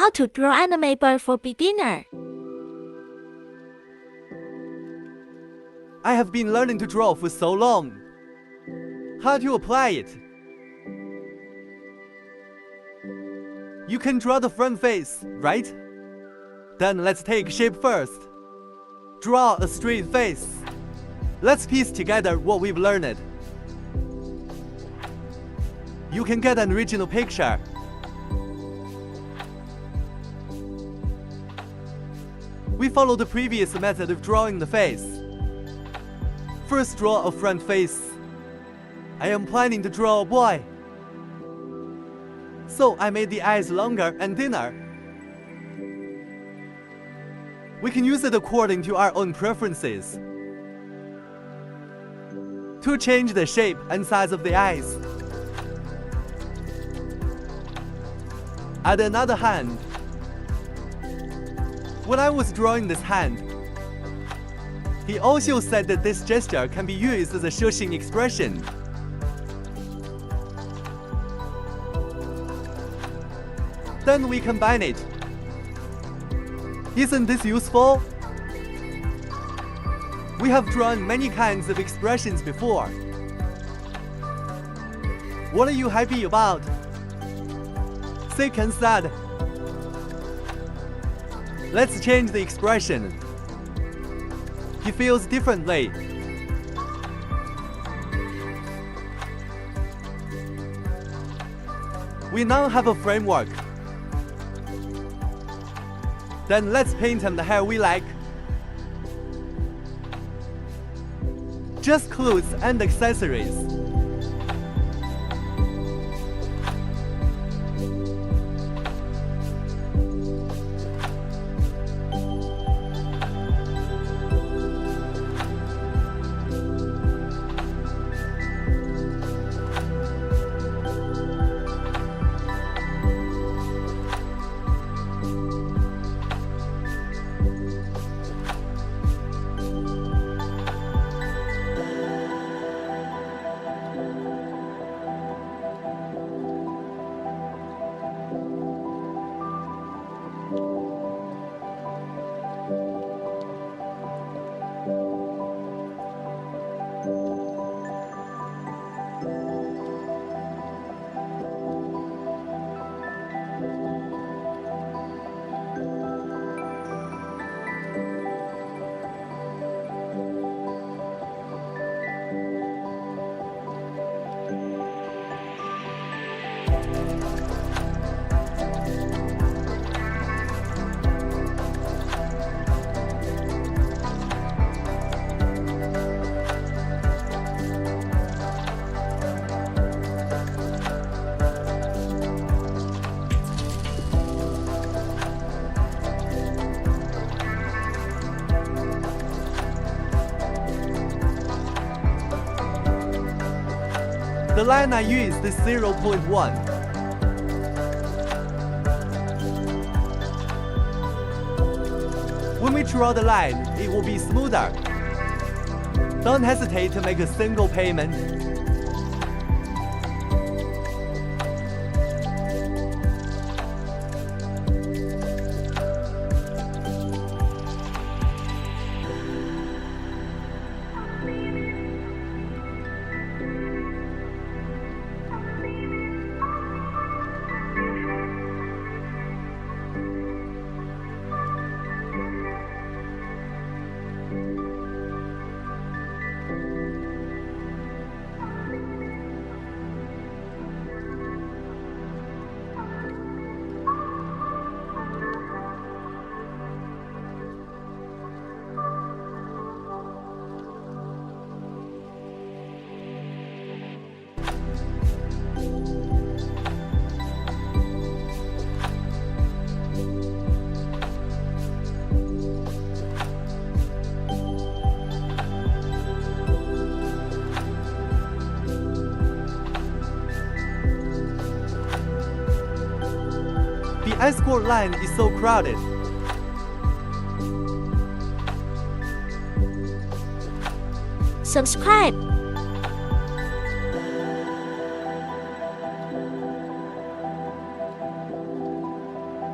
How to draw anime bird for beginner. I have been learning to draw for so long. How to apply it? You can draw the front face, right? Then let's take shape first. Draw a straight face. Let's piece together what we've learned. You can get an original picture. We follow the previous method of drawing the face. First, draw a front face. I am planning to draw a boy, so I made the eyes longer and thinner. We can use it according to our own preferences to change the shape and size of the eyes. Add another hand. When I was drawing this hand, he also said that this gesture can be used as a shushing expression. Then we combine it. Isn't this useful? We have drawn many kinds of expressions before. What are you happy about? Sick and sad. Let's change the expression. He feels differently. We now have a framework. Then let's paint him the hair we like. Just clothes and accessories. The line I used is 0.1. When we draw the line, it will be smoother. Don't hesitate to make a single payment. The escort line is so crowded. Subscribe.